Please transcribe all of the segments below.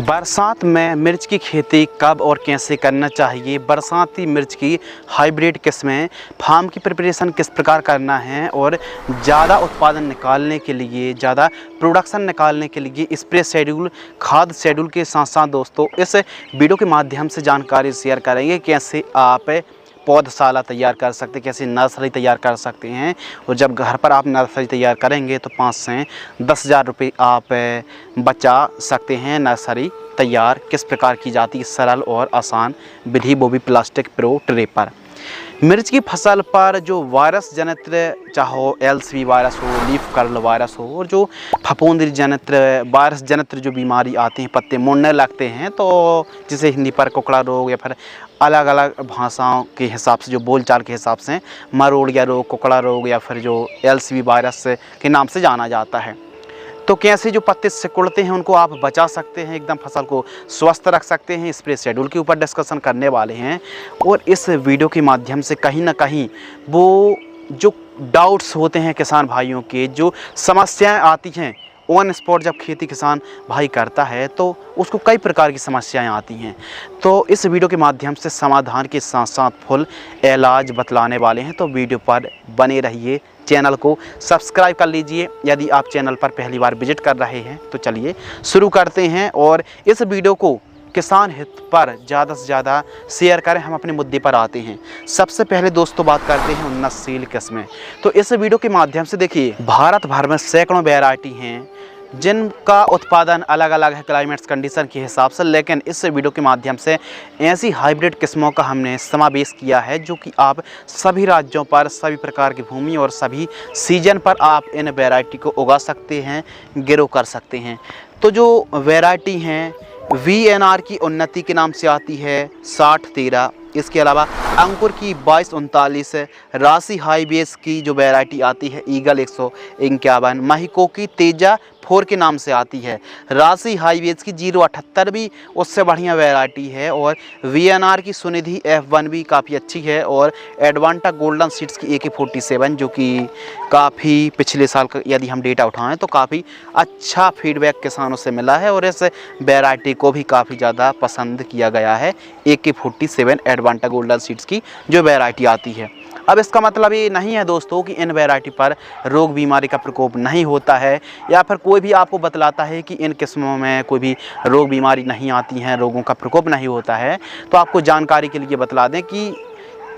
बरसात में मिर्च की खेती कब और कैसे करना चाहिए, बरसाती मिर्च की हाइब्रिड किस्में, फार्म की प्रिपरेशन किस प्रकार करना है और ज़्यादा उत्पादन निकालने के लिए, ज़्यादा प्रोडक्शन निकालने के लिए स्प्रे शेड्यूल, खाद शेड्यूल के साथ साथ दोस्तों इस वीडियो के माध्यम से जानकारी शेयर करेंगे कैसे आप पौधशाला तैयार कर सकते हैं, कैसे नर्सरी तैयार कर सकते हैं। और जब घर पर आप नर्सरी तैयार करेंगे तो 5 से 10,000 रुपये आप बचा सकते हैं। नर्सरी तैयार किस प्रकार की जाती है, सरल और आसान विधि, वो भी प्लास्टिक प्रो ट्रे पर। मिर्च की फसल पर जो वायरस जनित, चाहे एलसीवी वायरस हो, लीफ कर्ल वायरस हो, और जो फफूंदी जनित वायरस जनित जो बीमारी आती हैं, पत्ते मुड़ने लगते हैं, तो जिसे हिंदी पर कुकड़ा रोग या फिर अलग अलग भाषाओं के हिसाब से, जो बोलचाल के हिसाब से मरोड़िया रोग, कुकड़ा रोग या फिर जो एलसीवी वायरस के नाम से जाना जाता है, तो कैसे जो पत्ते सिकुड़ते हैं उनको आप बचा सकते हैं, एकदम फसल को स्वस्थ रख सकते हैं, स्प्रे शेड्यूल के ऊपर डिस्कशन करने वाले हैं। और इस वीडियो के माध्यम से कहीं ना कहीं वो जो डाउट्स होते हैं किसान भाइयों के, जो समस्याएं आती हैं ऑन स्पॉट, जब खेती किसान भाई करता है तो उसको कई प्रकार की समस्याएं आती हैं, तो इस वीडियो के माध्यम से समाधान के साथ साथ फुल इलाज बतलाने वाले हैं। तो वीडियो पर बने रहिए, चैनल को सब्सक्राइब कर लीजिए यदि आप चैनल पर पहली बार विजिट कर रहे हैं। तो चलिए शुरू करते हैं और इस वीडियो को किसान हित पर ज़्यादा से ज़्यादा शेयर करें। हम अपने मुद्दे पर आते हैं। सबसे पहले दोस्तों बात करते हैं उन्नतशील किस्में। तो इस वीडियो के माध्यम से देखिए, भारत भर में सैकड़ों वैरायटी हैं जिनका उत्पादन अलग अलग है क्लाइमेट्स कंडीशन के हिसाब से, लेकिन इस वीडियो के माध्यम से ऐसी हाइब्रिड किस्मों का हमने समावेश किया है जो कि आप सभी राज्यों पर, सभी प्रकार की भूमि और सभी सीजन पर आप इन वैरायटी को उगा सकते हैं, ग्रो कर सकते हैं। तो जो वैरायटी हैं VNR की उन्नति के नाम से आती है 6013, इसके अलावा अंकुर की 2239, राशि हाईबेस की जो वैरायटी आती है ईगल 151, महिको की तेजा 4 के नाम से आती है, राशि हाईबेस की 078 भी उससे बढ़िया वैरायटी है, और VNR की सुनिधि F1 भी काफ़ी अच्छी है, और एडवांटा गोल्डन सीड्स की AK47 जो कि काफ़ी पिछले साल का यदि हम डेटा उठाएं तो काफ़ी अच्छा फीडबैक किसानों से मिला है, और इस वैरायटी को भी काफ़ी ज़्यादा पसंद किया गया है। AK47 एडवांटा गोल्डन सीड्स की जो वैरायटी आती है। अब इसका मतलब ये नहीं है दोस्तों कि इन वैरायटी पर रोग बीमारी का प्रकोप नहीं होता है, या फिर कोई भी आपको बतलाता है कि इन किस्मों में कोई भी रोग बीमारी नहीं आती हैं, रोगों का प्रकोप नहीं होता है। तो आपको जानकारी के लिए बतला दें कि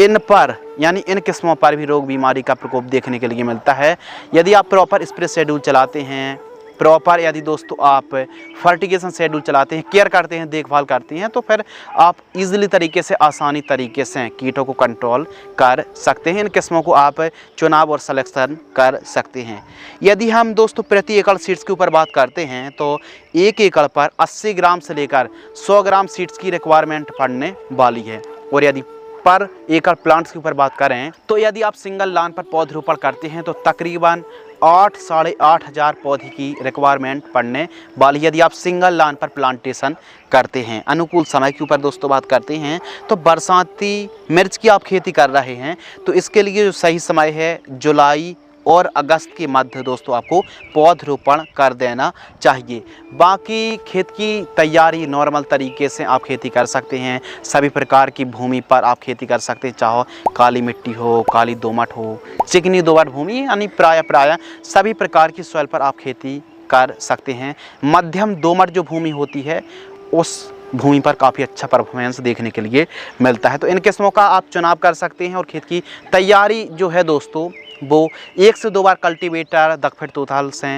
इन पर, यानी इन किस्मों पर भी रोग बीमारी का प्रकोप देखने के लिए मिलता है यदि आप प्रॉपर स्प्रे शेड्यूल चलाते हैं, प्रॉपर यदि दोस्तों आप फर्टिगेशन शेड्यूल चलाते हैं, केयर करते हैं, देखभाल करते हैं, तो फिर आप इजीली तरीके से, आसानी तरीके से कीटों को कंट्रोल कर सकते हैं। इन किस्मों को आप चुनाव और सिलेक्शन कर सकते हैं। यदि हम दोस्तों प्रति एकड़ सीड्स के ऊपर बात करते हैं तो 1 एकड़ पर 80 ग्राम से लेकर 100 ग्राम सीड्स की रिक्वायरमेंट पड़ने वाली है। और यदि पर एकड़ प्लांट्स के ऊपर बात करें तो यदि आप सिंगल लाइन पर पौधरोपण करते हैं तो तकरीबन 8-8,500 हज़ार पौधे की रिक्वायरमेंट पड़ने वाली। यदि आप सिंगल लाइन पर प्लांटेशन करते हैं, अनुकूल समय के ऊपर दोस्तों बात करते हैं तो बरसाती मिर्च की आप खेती कर रहे हैं तो इसके लिए जो सही समय है जुलाई और अगस्त के मध्य दोस्तों आपको पौधरोपण कर देना चाहिए। बाकी खेत की तैयारी नॉर्मल तरीके से आप खेती कर सकते हैं, सभी प्रकार की भूमि पर आप खेती कर सकते हैं, चाहे काली मिट्टी हो, काली दोमट हो, चिकनी दोमट भूमि, यानी प्राय सभी प्रकार की सॉइल पर आप खेती कर सकते हैं। मध्यम दोमट जो भूमि होती है उस भूमि पर काफ़ी अच्छा परफॉर्मेंस देखने के लिए मिलता है। तो इन किस्मों का आप चुनाव कर सकते हैं। और खेत की तैयारी जो है दोस्तों वो 1 से 2 बार कल्टीवेटर दखफेट तोथाल से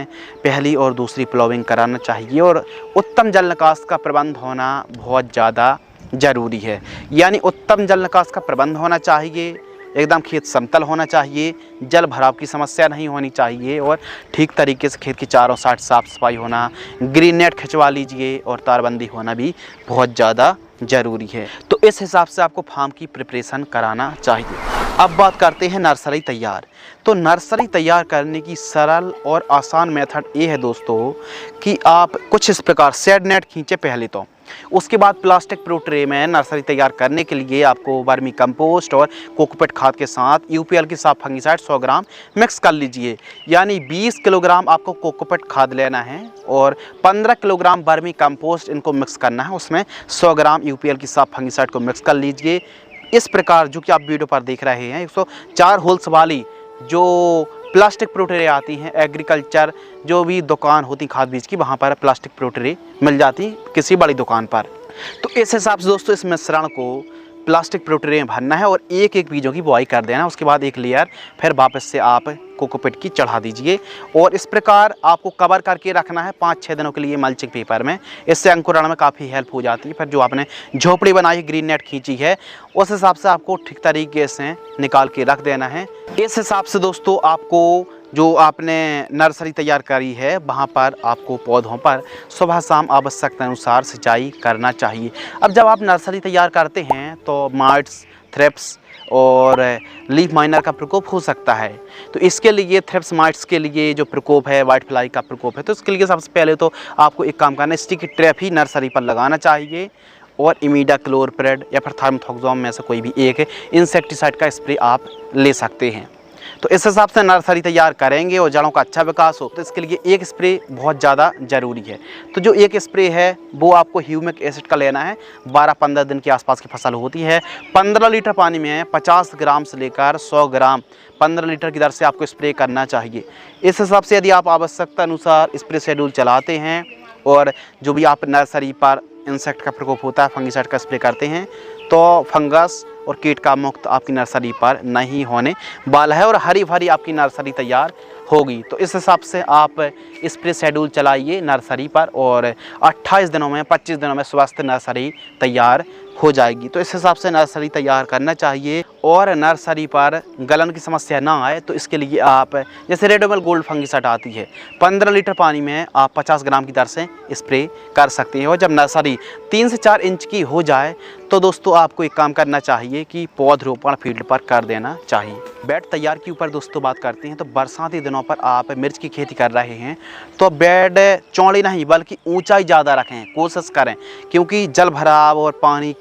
पहली और दूसरी प्लॉविंग कराना चाहिए, और उत्तम जल निकास का प्रबंध होना बहुत ज़्यादा ज़रूरी है। यानी उत्तम जल निकास का प्रबंध होना चाहिए, एकदम खेत समतल होना चाहिए, जल भराव की समस्या नहीं होनी चाहिए, और ठीक तरीके से खेत की चारों साइड साफ़ सफाई होना, ग्रीन नेट खिंचवा लीजिए, और तारबंदी होना भी बहुत ज़्यादा ज़रूरी है। तो इस हिसाब से आपको फार्म की प्रिपरेशन कराना चाहिए। अब बात करते हैं नर्सरी तैयार। तो नर्सरी तैयार करने की सरल और आसान मेथड ये है दोस्तों कि आप कुछ इस प्रकार शेड नेट खींचे। पहले तो उसके बाद प्लास्टिक प्रो ट्रे में नर्सरी तैयार करने के लिए आपको वर्मी कंपोस्ट और कोकोपीट खाद के साथ यूपीएल की साफ फंगिसाइड 100 ग्राम मिक्स कर लीजिए। यानी 20 किलोग्राम आपको कोकोपीट खाद लेना है और 15 किलोग्राम वर्मी कंपोस्ट इनको मिक्स करना है। उसमें 100 ग्राम यूपीएल की साफ फंगिसाइड को मिक्स कर लीजिए। इस प्रकार जो कि आप वीडियो पर देख रहे हैं 104 होल्स वाली जो प्लास्टिक प्रो ट्रे आती हैं, एग्रीकल्चर जो भी दुकान होती खाद बीज की, वहाँ पर प्लास्टिक प्रो ट्रे मिल जाती किसी बड़ी दुकान पर। तो इस हिसाब से दोस्तों इस मिश्रण को प्लास्टिक प्रो ट्रे में भरना है और एक एक बीजों की बुआई कर देना है। उसके बाद एक लेयर फिर वापस से आप कोकोपीट की चढ़ा दीजिए और इस प्रकार आपको कवर करके रखना है 5-6 दिनों के लिए मल्चिंग पेपर में। इससे अंकुरण में काफ़ी हेल्प हो जाती है। फिर जो आपने झोपड़ी बनाई है, ग्रीन नेट खींची है, उस हिसाब से आपको ठीक तरीके से निकाल के रख देना है। इस हिसाब से दोस्तों आपको जो आपने नर्सरी तैयार करी है वहाँ पर आपको पौधों पर सुबह शाम आवश्यकता अनुसार सिंचाई करना चाहिए। अब जब आप नर्सरी तैयार करते हैं तो माइट्स, थ्रिप्स और लीफ माइनर का प्रकोप हो सकता है। तो इसके लिए थ्रिप्स माइट्स के लिए जो प्रकोप है, वाइट फ्लाई का प्रकोप है, तो इसके लिए सबसे पहले तो आपको एक काम करना है, स्टिकी ट्रैप ही नर्सरी पर लगाना चाहिए और इमीडाक्लोप्रिड या फिर थार्मोथोक्सोम में से कोई भी एक इंसेक्टिसाइड का स्प्रे आप ले सकते हैं। तो इस हिसाब से नर्सरी तैयार करेंगे और जड़ों का अच्छा विकास हो तो इसके लिए एक स्प्रे बहुत ज़्यादा ज़रूरी है। तो जो एक स्प्रे है वो आपको ह्यूमिक एसिड का लेना है। 12-15 दिन के आसपास की फसल होती है। 15 लीटर पानी में 50 ग्राम से लेकर 100 ग्राम 15 लीटर की दर से आपको स्प्रे करना चाहिए। इस हिसाब से यदि आप आवश्यकता अनुसार स्प्रे शेड्यूल चलाते हैं और जो भी आप नर्सरी पर इंसेक्ट का प्रकोप होता है, फंगिसाइड का स्प्रे करते हैं, तो फंगस और कीट का मुक्त आपकी नर्सरी पर नहीं होने वाला है और हरी भरी आपकी नर्सरी तैयार होगी। तो इस हिसाब से आप स्प्रे शेड्यूल चलाइए नर्सरी पर और 28 दिनों में 25 दिनों में स्वस्थ नर्सरी तैयार हो जाएगी। तो इस हिसाब से नर्सरी तैयार करना चाहिए और नर्सरी पर गलन की समस्या ना आए तो इसके लिए आप जैसे रेडोमल गोल्ड फंगिसाइड आती है, 15 लीटर पानी में आप 50 ग्राम की दर से स्प्रे कर सकते हैं। और जब नर्सरी 3 से 4 इंच की हो जाए तो दोस्तों आपको एक काम करना चाहिए कि पौधरोपण फील्ड पर कर देना चाहिए। बेड तैयार के ऊपर दोस्तों बात करते हैं तो बरसाती दिनों पर आप मिर्च की खेती कर रहे हैं तो बेड चौड़ी नहीं बल्कि ऊंचाई ज़्यादा रखें, कोशिश करें, क्योंकि जल भराव और पानी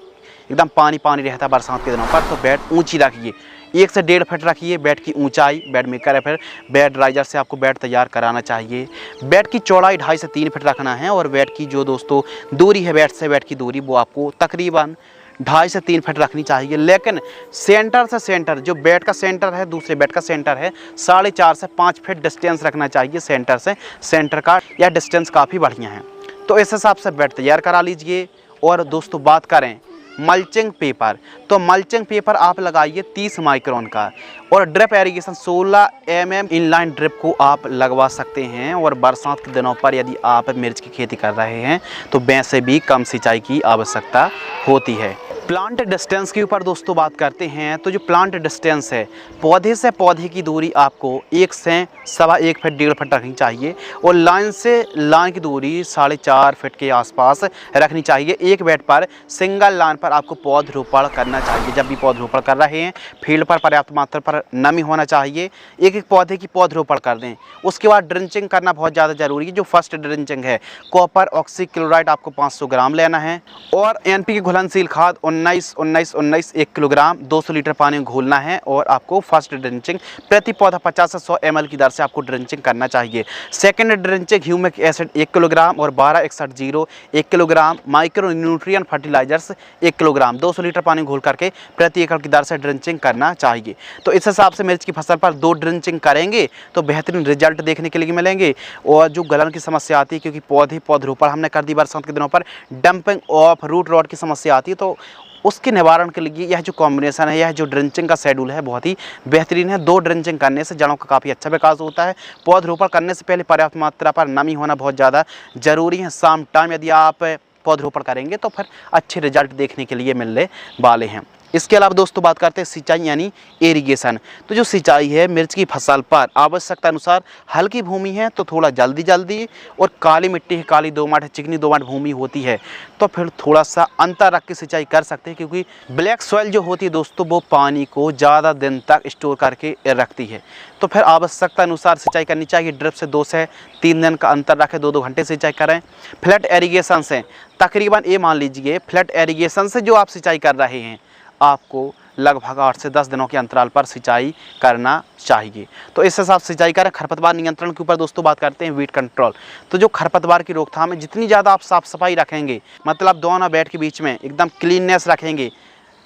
एकदम पानी रहता है बरसात के दिनों पर। तो बेड ऊंची रखिए, 1 से 1.5 फीट रखिए बेड की ऊंचाई। बेड मेकर है फिर बेड राइजर से आपको बेड तैयार कराना चाहिए। बेड की चौड़ाई 2.5 से 3 फीट रखना है और बेड की जो दोस्तों दूरी है बेड से बेड की दूरी वो आपको तकरीबन 2.5 से 3 फीट रखनी चाहिए। लेकिन सेंटर से सेंटर जो बेड का सेंटर है, दूसरे बेड का सेंटर है, 4.5 से 5 फीट डिस्टेंस रखना चाहिए सेंटर से। सेंटर का यह डिस्टेंस काफ़ी बढ़िया है। तो इस हिसाब से बेड तैयार करा लीजिए। और दोस्तों बात करें मल्चिंग पेपर, तो मल्चिंग पेपर आप लगाइए 30 माइक्रोन का और drip irrigation 16 mm inline drip को आप लगवा सकते हैं। और बरसात के दिनों पर यदि आप मिर्च की खेती कर रहे हैं तो वैसे भी कम सिंचाई की आवश्यकता होती है। प्लांट डिस्टेंस के ऊपर दोस्तों बात करते हैं तो जो प्लांट डिस्टेंस है, पौधे से पौधे की दूरी आपको 1 से 1.25 फीट 1.5 फीट रखनी चाहिए और लाइन से लाइन की दूरी 4.5 फीट के आसपास रखनी चाहिए। एक बेड पर सिंगल लाइन पर आपको पौधरोपण करना चाहिए। जब भी पौधरोपण कर रहे हैं फील्ड पर पर्याप्त मात्रा पर नमी होना चाहिए। एक एक पौधे की पौधरोपण कर दें। उसके बाद ड्रिंचिंग करना बहुत ज़्यादा ज़रूरी है। जो फर्स्ट ड्रिंचिंग है, कॉपर ऑक्सीक्लोराइड आपको 500 ग्राम लेना है और NPK घुलनशील खाद 19 1 किलोग्राम 200 लीटर पानी में घोलना है और आपको फर्स्ट ड्रिंचिंग प्रति पौधा 50 से 100 ml की दर से आपको ड्रिंचिंग करना चाहिए। Second drenching humic acid 1 kilogram और 1261 1 kilogram micro nutrient fertilisers 1 kilogram 200 litre पानी घोल करके प्रति एकड़ की दर से ड्रिंचिंग करना चाहिए। तो इस हिसाब से मिर्च की फसल पर 2 ड्रिंचिंग करेंगे तो बेहतरीन रिजल्ट देखने के लिए मिलेंगे। और जो गलन की समस्या आती है, क्योंकि पौधरोपण हमने कर दी बरसात के दिनों पर, डंपिंग ऑफ रूट रॉट की समस्या आती है, तो उसके निवारण के लिए यह जो कॉम्बिनेशन है, यह जो ड्रिंचिंग का शेड्यूल है बहुत ही बेहतरीन है। 2 ड्रिंचिंग करने से जड़ों का काफ़ी अच्छा विकास होता है। पौधरोपण करने से पहले पर्याप्त मात्रा पर नमी होना बहुत ज़्यादा ज़रूरी है। शाम टाइम यदि आप पौधरोपण करेंगे तो फिर अच्छे रिजल्ट देखने के लिए मिलने वाले हैं। इसके अलावा दोस्तों बात करते हैं सिंचाई यानी इरिगेशन। तो जो सिंचाई है मिर्च की फसल पर आवश्यकता अनुसार, हल्की भूमि है तो थोड़ा जल्दी और काली मिट्टी है, काली दोमट है, चिकनी दोमट भूमि होती है तो फिर थोड़ा सा अंतर रख के सिंचाई कर सकते हैं, क्योंकि ब्लैक सॉइल जो होती है दोस्तों वो पानी को ज़्यादा दिन तक स्टोर करके रखती है। तो फिर आवश्यकता अनुसार सिंचाई करनी चाहिए। ड्रिप से 2 से 3 दिन का अंतर रखें, 2-2 घंटे सिंचाई करें। फ्लड एरीगेशन से तकरीबन ये मान लीजिए, फ्लड एरीगेशन से जो आप सिंचाई कर रहे हैं आपको लगभग 8 से 10 दिनों के अंतराल पर सिंचाई करना चाहिए। तो इस हिसाब से सिंचाई करें। खरपतवार नियंत्रण के ऊपर दोस्तों बात करते हैं, वीड कंट्रोल। तो जो खरपतवार की रोकथाम है, जितनी ज़्यादा आप साफ़ सफाई रखेंगे, मतलब दोनों बेड के बीच में एकदम क्लीननेस रखेंगे,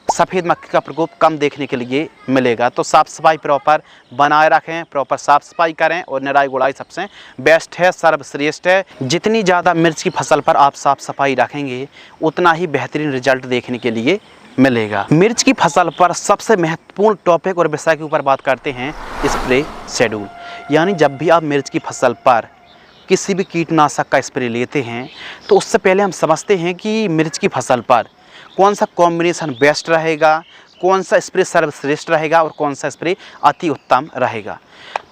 सफ़ेद मक्खी का प्रकोप कम देखने के लिए मिलेगा। तो साफ़ सफाई प्रॉपर बनाए रखें, प्रॉपर साफ़ सफाई करें और निराई गुड़ाई सबसे बेस्ट है, सर्वश्रेष्ठ है। जितनी ज़्यादा मिर्च की फसल पर आप साफ़ सफाई रखेंगे उतना ही बेहतरीन रिजल्ट देखने के लिए मिलेगा। मिर्च की फसल पर सबसे महत्वपूर्ण टॉपिक और विषय के ऊपर बात करते हैं, स्प्रे शेड्यूल। यानी जब भी आप मिर्च की फसल पर किसी भी कीटनाशक का स्प्रे लेते हैं तो उससे पहले हम समझते हैं कि मिर्च की फसल पर कौन सा कॉम्बिनेशन बेस्ट रहेगा, कौन सा स्प्रे सर्वश्रेष्ठ रहेगा और कौन सा स्प्रे अति उत्तम रहेगा।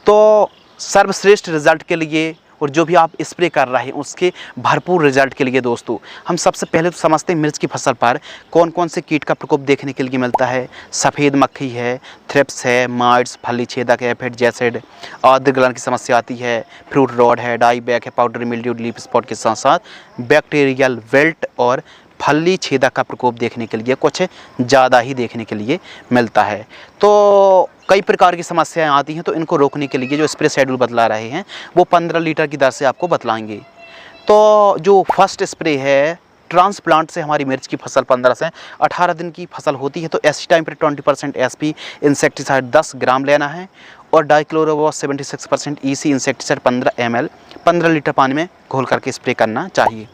तो सर्वश्रेष्ठ रिजल्ट के लिए और जो भी आप स्प्रे कर रहे हैं उसके भरपूर रिजल्ट के लिए दोस्तों हम सबसे पहले तो समझते हैं मिर्च की फसल पर कौन कौन से कीट का प्रकोप देखने के लिए मिलता है। सफ़ेद मक्खी है, थ्रिप्स है, माइट्स, फली छेदक है, एफिड जैसिड, आद्र गलन की समस्या आती है, फ्रूट रॉड है, डाई बैक है, पाउडर मिल्ड्यू, लीफ स्पॉट के साथ साथ बैक्टीरियल विल्ट और फली छेदक का प्रकोप देखने के लिए कुछ ज़्यादा ही देखने के लिए मिलता है। तो कई प्रकार की समस्याएं आती हैं, तो इनको रोकने के लिए जो स्प्रे शेड्यूल बतला रहे हैं वो 15 लीटर की दर से आपको बतलाएंगे। तो जो फर्स्ट स्प्रे है, ट्रांसप्लांट से हमारी मिर्च की फसल 15 से 18 दिन की फसल होती है तो ऐसी टाइम पर 20% SP इंसेक्टिसाइड 10 ग्राम लेना है और डाइक्लोरोवॉस 76% EC इंसेक्टिसाइड 15 ml 15 लीटर पानी में घोल करके स्प्रे करना चाहिए।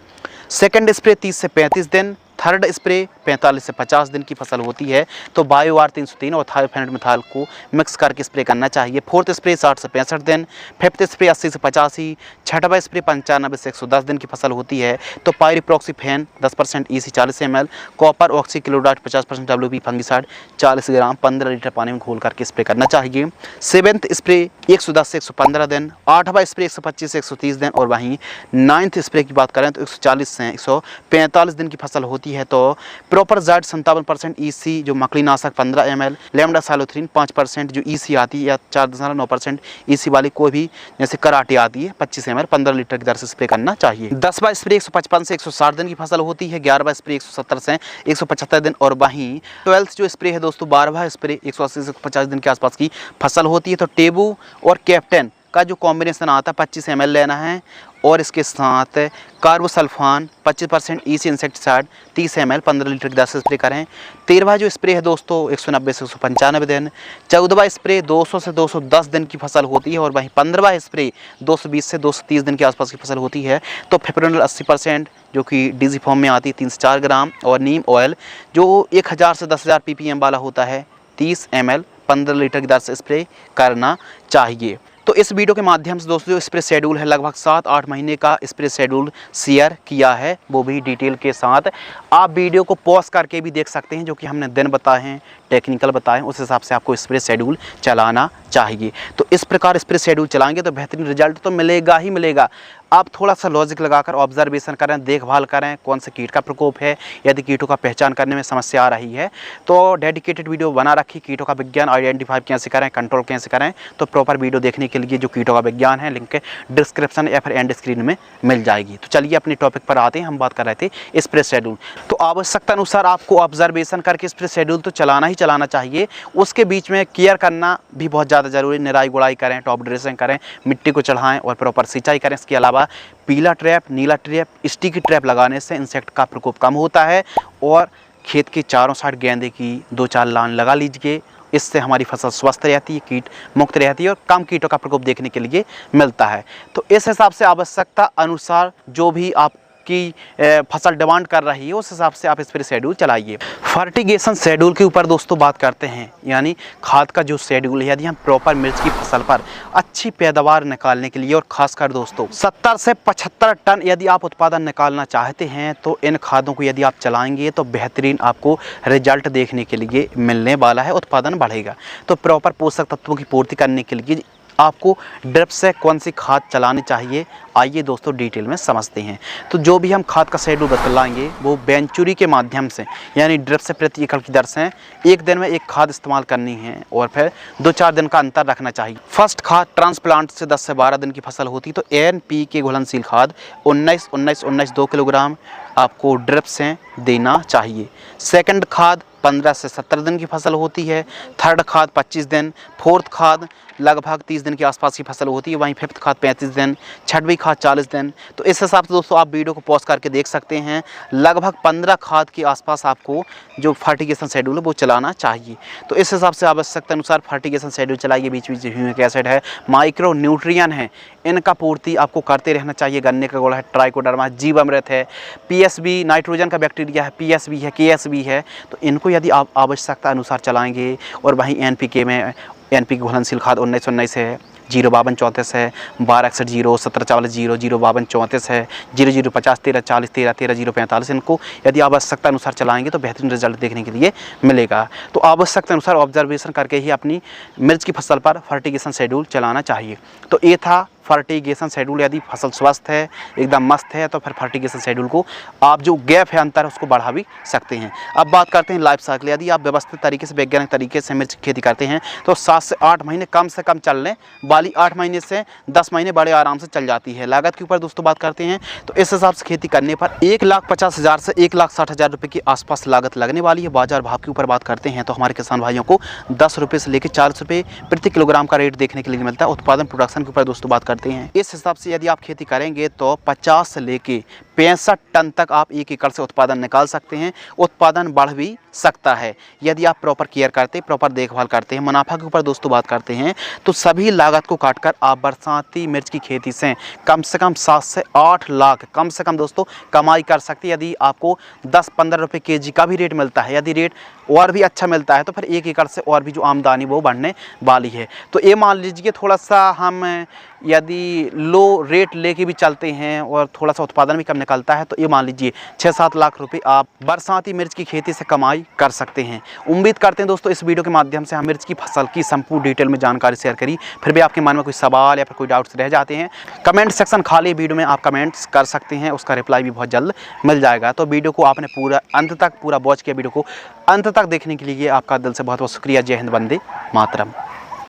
सेकेंड स्प्रे 30 से 35 दिन, थर्ड स्प्रे 45 से 50 दिन की फसल होती है तो बायोआर 303 और थायोफेनेट मिथाइल को मिक्स करके स्प्रे करना चाहिए। फोर्थ स्प्रे 60 से 65 दिन, फिफ्थ स्प्रे 80 से 85, छठवा स्प्रे 95 से 110 दिन की फसल होती है तो पायरिप्रॉक्सीफेन 10% EC 40 ml, copper oxychloride 50% WP fungicide 40 ग्राम 15 लीटर पानी में घोल करके स्प्रे करना चाहिए। सेवेंथ स्प्रे 110 से 115 दिन, आठवां स्प्रे 125 से 130 दिन और वहीं नाइन्थ स्प्रे की बात करें तो 140 से 145 दिन की फसल होती है तो प्रॉपर जाइड 57% EC जो मकड़ीनाशक 15 ml, लैम्डा साइलोथ्रीन 5% जो EC आती है या 4.9% EC वाली कोई भी जैसे कराटे आती है 25 ml 15 लीटर की दर से स्प्रे करना चाहिए। 10वां स्प्रे 155 से 160 दिन की फसल होती है, 11वां स्प्रे 170 से 175 दिन और वहीं 12th जो स्प्रे है दोस्तों 12वां स्प्रे 180 से 150 दिन के आसपास की फसल होती है तो टेबू और कैप्टन का जो कॉम्बिनेशन आता है 25 ml लेना है और इसके साथ carbosulfan 25% EC insecticide 30 ml 15 litre की दर से स्प्रे करें। 13वां जो स्प्रे है दोस्तों 190 से 195 दिन, 14वां स्प्रे 200 से 210 दिन की फसल होती है और वहीं 15वां स्प्रे 220 से 230 दिन के आसपास की फसल होती है तो फिप्रोनिल 80% जो कि डीजी फॉर्म में आती है 3 से 4 ग्राम और नीम ऑयल जो 1000 से 10,000 ppm वाला होता है 30 ml 15 लीटर की दर से स्प्रे करना चाहिए। तो इस वीडियो के माध्यम से दोस्तों जो स्प्रे शेड्यूल है लगभग 7-8 महीने का स्प्रे शेड्यूल शेयर किया है, वो भी डिटेल के साथ। आप वीडियो को पॉज करके भी देख सकते हैं, जो कि हमने दिन बताए हैं, टेक्निकल बताएं, उस हिसाब से आपको स्प्रे शेड्यूल चलाना चाहिए। तो इस प्रकार स्प्रे शेड्यूल चलाएंगे तो बेहतरीन रिजल्ट तो मिलेगा ही मिलेगा। आप थोड़ा सा लॉजिक लगाकर ऑब्जर्वेशन करें, देखभाल करें कौन से कीट का प्रकोप है, यदि कीटों का पहचान करने में समस्या आ रही है तो डेडिकेटेड वीडियो बना रखी, कीटों का विज्ञान आइडेंटिफाई कैसे करें, कंट्रोल कैसे करें। तो प्रॉपर वीडियो देखने के लिए जो कीटों का विज्ञान है लिंक डिस्क्रिप्शन या फिर एंड स्क्रीन में मिल जाएगी। तो चलिए अपने टॉपिक पर आते हैं। हम बात कर रहे थे स्प्रे शेड्यूल। तो आवश्यकता अनुसार आपको ऑब्जर्वेशन करके स्प्रे शेड्यूल तो चलाना चाहिए। उसके बीच में केयर करना भी बहुत ज़्यादा जरूरी, निराई गुड़ाई करें, टॉप ड्रेसिंग करें, मिट्टी को चढ़ाएं और प्रॉपर सिंचाई करें। इसके अलावा पीला ट्रैप, नीला ट्रैप, स्टिकी ट्रैप लगाने से इंसेक्ट का प्रकोप कम होता है और खेत के चारों साइड गेंदे की 2-4 लाइन लगा लीजिए। इससे हमारी फसल स्वस्थ रहती है, कीट मुक्त रहती है और कम कीटों का प्रकोप देखने के लिए मिलता है। तो इस हिसाब से आवश्यकता अनुसार जो भी आप आपकी फसल डिमांड कर रही है, उस हिसाब से आप स्प्रे शेड्यूल चलाइए। फर्टिगेशन शेड्यूल के ऊपर दोस्तों बात करते हैं, यानी खाद का जो शेड्यूल है, यदि हम प्रॉपर मिर्च की फसल पर अच्छी पैदावार निकालने के लिए और खासकर दोस्तों 70 से 75 टन यदि आप उत्पादन निकालना चाहते हैं तो इन खादों को यदि आप चलाएंगे तो बेहतरीन आपको रिजल्ट देखने के लिए मिलने वाला है, उत्पादन बढ़ेगा। तो प्रॉपर पोषक तत्वों की पूर्ति करने के लिए आपको ड्रिप से कौन सी खाद चलानी चाहिए, आइए दोस्तों डिटेल में समझते हैं। तो जो भी हम खाद का शेड्यूल बतलाएंगे वो वेंचुरी के माध्यम से, यानी ड्रिप से प्रति एकड़ की दर से एक दिन में एक खाद इस्तेमाल करनी है और फिर 2-4 दिन का अंतर रखना चाहिए। फर्स्ट खाद ट्रांसप्लांट से 10 से 12 दिन की फसल होती तो NPK घुलनशील खाद 19-19-19 2 किलोग्राम आपको ड्रिप से देना चाहिए। सेकंड खाद 15 से 17 दिन की फसल होती है, थर्ड खाद 25 दिन, फोर्थ खाद लगभग 30 दिन के आसपास की फसल होती है, वहीं फिफ्थ खाद 35 दिन, छठवीं खाद 40 दिन। तो इस हिसाब से दोस्तों आप वीडियो को पॉज करके देख सकते हैं, लगभग 15 खाद के आसपास आपको जो फर्टिगेशन शेड्यूल है वो चलाना चाहिए। तो इस हिसाब से आवश्यकता अनुसार फर्टिगेशन शेड्यूल चलाइए। बीच बीच ह्यूमिक एसिड है, माइक्रो न्यूट्रियन है, इनका पूर्ति आपको करते रहना चाहिए। गन्ने का गोला है, ट्राइकोडर्मा, जीवामृत है, PSB नाइट्रोजन का बैक्टीरिया है, PSB है, KSB है, तो इनको यदि आप आवश्यकता अनुसार चलाएंगे। और वहीं NPK में NPK घुलनशील खाद 19-19 है, 052-34 है, 1261-0, 1744-0, 052-34 है, 0050-13-40, 13-13-045, इनको यदि आवश्यकता अनुसार चलाएंगे तो बेहतरीन रिजल्ट देखने के लिए मिलेगा। तो आवश्यकता अनुसार ऑब्जर्वेशन करके ही अपनी मिर्च की फसल पर फर्टिगेशन शेड्यूल चलाना चाहिए। तो ये था फर्टिगेशन शेड्यूल। यदि फसल स्वस्थ है, एकदम मस्त है, तो फिर फर्टिगेशन शेड्यूल को आप जो गैप है, अंतर उसको बढ़ा भी सकते हैं। अब बात करते हैं लाइफ साइकिल। यदि आप व्यवस्थित तरीके से, वैज्ञानिक तरीके से मिर्च की खेती करते हैं तो 7 से 8 महीने कम से कम चलने वाली 8 महीने से 10 महीने बड़े आराम से चल जाती है। लागत के ऊपर दोस्तों बात करते हैं तो इस हिसाब से खेती करने पर 1,50,000 से 1,60,000 रुपये के आसपास लागत लगने वाली है। बाजार भाव के ऊपर बात करते हैं तो हमारे किसान भाइयों को 10 रुपये से लेकर 40 रुपये प्रति किलोग्राम का रेट देखने के लिए मिलता है। उत्पादन प्रोडक्शन के ऊपर दोस्तों बात करते हैं, इस हिसाब से यदि आप खेती करेंगे तो 50 से लेके 65 टन तक आप 1 एकड़ से उत्पादन निकाल सकते हैं। उत्पादन बढ़ भी सकता है यदि आप प्रॉपर केयर करते, प्रॉपर देखभाल करते हैं। मुनाफा के ऊपर दोस्तों बात करते हैं तो सभी लागत को काटकर आप बरसाती मिर्च की खेती से कम 7 से 8 लाख कम से कम दोस्तों कमाई कर सकते हैं। यदि आपको 10-15 रुपये केजी का भी रेट मिलता है, यदि रेट और भी अच्छा मिलता है तो फिर 1 एकड़ से और भी जो आमदनी वो बढ़ने वाली है। तो ये मान लीजिए थोड़ा सा हम यदि लो रेट लेके भी चलते हैं और थोड़ा सा उत्पादन भी कम निकलता है तो ये मान लीजिए 6-7 लाख रुपए आप बरसाती मिर्च की खेती से कमाई कर सकते हैं। उम्मीद करते हैं दोस्तों इस वीडियो के माध्यम से हम मिर्च की फसल की संपूर्ण डिटेल में जानकारी शेयर करी। फिर भी आपके मन में कोई सवाल या फिर कोई डाउट्स रह जाते हैं, कमेंट सेक्शन खाली वीडियो में आप कमेंट्स कर सकते हैं, उसका रिप्लाई भी बहुत जल्द मिल जाएगा। तो वीडियो को आपने पूरा अंत तक वॉच किया, वीडियो को अंत तक देखने के लिए आपका दिल से बहुत बहुत शुक्रिया। जय हिंद, वंदे मातरम।